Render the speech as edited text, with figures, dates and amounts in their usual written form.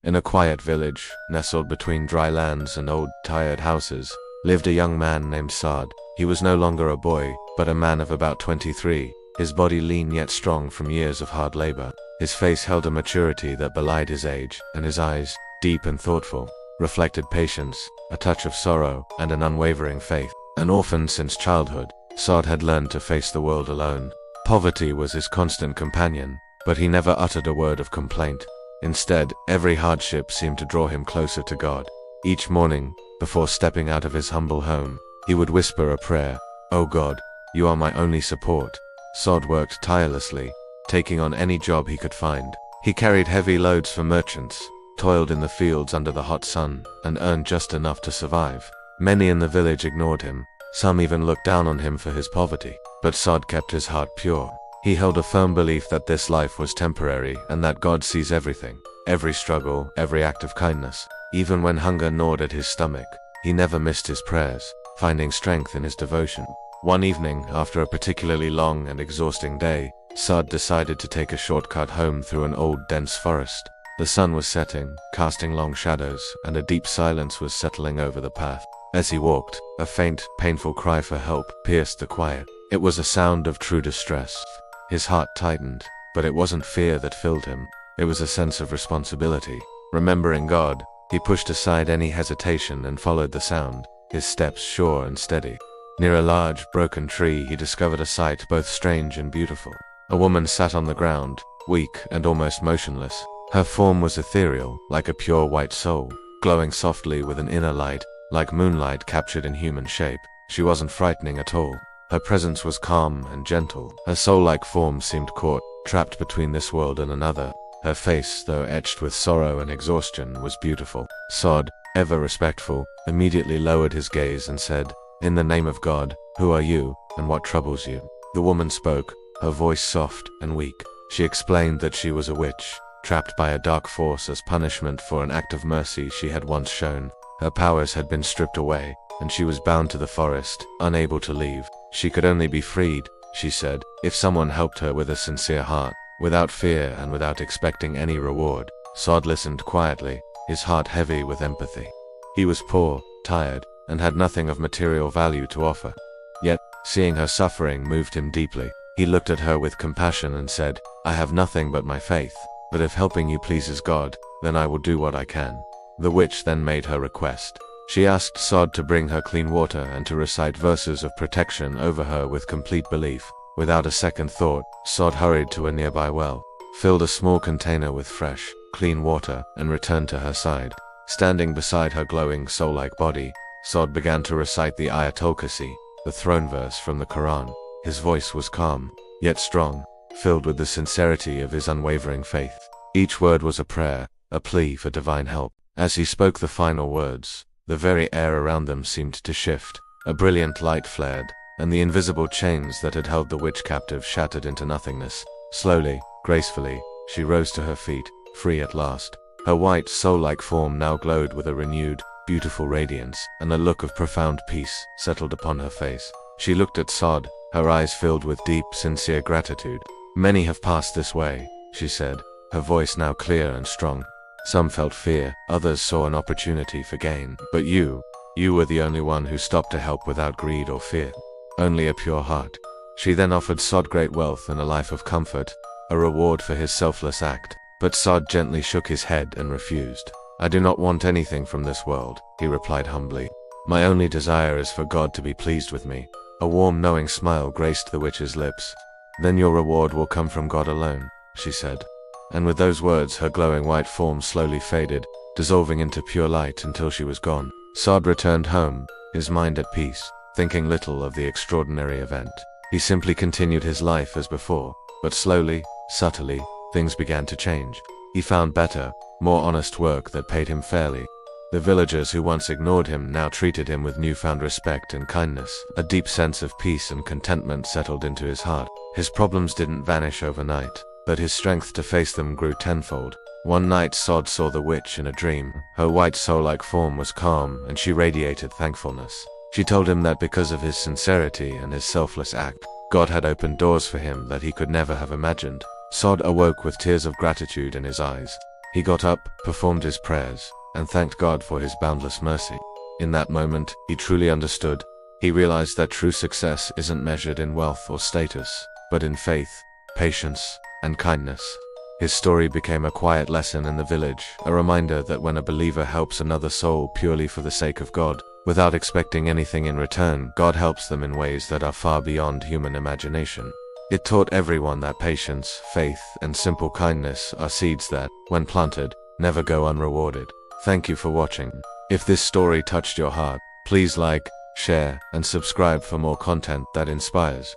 In a quiet village, nestled between dry lands and old, tired houses, lived a young man named Saad. He was no longer a boy, but a man of about 23, his body lean yet strong from years of hard labor. His face held a maturity that belied his age, and his eyes, deep and thoughtful, reflected patience, a touch of sorrow, and an unwavering faith. An orphan since childhood, Saad had learned to face the world alone. Poverty was his constant companion, but he never uttered a word of complaint. Instead, every hardship seemed to draw him closer to God. Each morning, before stepping out of his humble home, he would whisper a prayer, "O God, you are my only support." Saad worked tirelessly, taking on any job he could find. He carried heavy loads for merchants, toiled in the fields under the hot sun, and earned just enough to survive. Many in the village ignored him, some even looked down on him for his poverty. But Saad kept his heart pure. He held a firm belief that this life was temporary and that God sees everything, every struggle, every act of kindness. Even when hunger gnawed at his stomach, he never missed his prayers, finding strength in his devotion. One evening, after a particularly long and exhausting day, Saad decided to take a shortcut home through an old, dense forest. The sun was setting, casting long shadows, and a deep silence was settling over the path. As he walked, a faint, painful cry for help pierced the quiet. It was a sound of true distress. His heart tightened, but it wasn't fear that filled him. It was a sense of responsibility. Remembering God, he pushed aside any hesitation and followed the sound, his steps sure and steady. Near a large, broken tree, he discovered a sight both strange and beautiful. A woman sat on the ground, weak and almost motionless. Her form was ethereal, like a pure white soul, glowing softly with an inner light, like moonlight captured in human shape. She wasn't frightening at all. Her presence was calm and gentle. Her soul-like form seemed caught, trapped between this world and another. Her face, though etched with sorrow and exhaustion, was beautiful. Saad, ever respectful, immediately lowered his gaze and said, "In the name of God, who are you, and what troubles you?" The woman spoke, her voice soft and weak. She explained that she was a witch, trapped by a dark force as punishment for an act of mercy she had once shown. Her powers had been stripped away, and she was bound to the forest, unable to leave. She could only be freed, she said, if someone helped her with a sincere heart, without fear and without expecting any reward. Saad listened quietly, his heart heavy with empathy. He was poor, tired, and had nothing of material value to offer. Yet, seeing her suffering moved him deeply. He looked at her with compassion and said, "I have nothing but my faith, but if helping you pleases God, then I will do what I can." The witch then made her request. She asked Saad to bring her clean water and to recite verses of protection over her with complete belief. Without a second thought, Saad hurried to a nearby well, filled a small container with fresh, clean water, and returned to her side. Standing beside her glowing soul-like body, Saad began to recite the kisi, the throne verse from the Quran. His voice was calm, yet strong, filled with the sincerity of his unwavering faith. Each word was a prayer, a plea for divine help. As he spoke the final words, the very air around them seemed to shift. A brilliant light flared, and the invisible chains that had held the witch captive shattered into nothingness. Slowly, gracefully, she rose to her feet, free at last. Her white, soul-like form now glowed with a renewed, beautiful radiance, and a look of profound peace settled upon her face. She looked at Saad, her eyes filled with deep, sincere gratitude. "Many have passed this way," she said, her voice now clear and strong. "Some felt fear, others saw an opportunity for gain. But you were the only one who stopped to help without greed or fear. Only a pure heart." She then offered Saad great wealth and a life of comfort, a reward for his selfless act. But Saad gently shook his head and refused. "I do not want anything from this world," he replied humbly. "My only desire is for God to be pleased with me." A warm, knowing smile graced the witch's lips. "Then your reward will come from God alone," she said. And with those words her glowing white form slowly faded, dissolving into pure light until she was gone. Saad returned home, his mind at peace, thinking little of the extraordinary event. He simply continued his life as before, but slowly, subtly, things began to change. He found better, more honest work that paid him fairly. The villagers who once ignored him now treated him with newfound respect and kindness. A deep sense of peace and contentment settled into his heart. His problems didn't vanish overnight, but his strength to face them grew tenfold. One night Saad saw the witch in a dream. Her white soul-like form was calm, and she radiated thankfulness. She told him that because of his sincerity and his selfless act, God had opened doors for him that he could never have imagined. Saad awoke with tears of gratitude in his eyes. He got up, performed his prayers, and thanked God for his boundless mercy. In that moment, he truly understood. He realized that true success isn't measured in wealth or status, but in faith, patience, and kindness. His story became a quiet lesson in the village, a reminder that when a believer helps another soul purely for the sake of God, without expecting anything in return, God helps them in ways that are far beyond human imagination. It taught everyone that patience, faith, and simple kindness are seeds that, when planted, never go unrewarded. Thank you for watching. If this story touched your heart, please like, share, and subscribe for more content that inspires.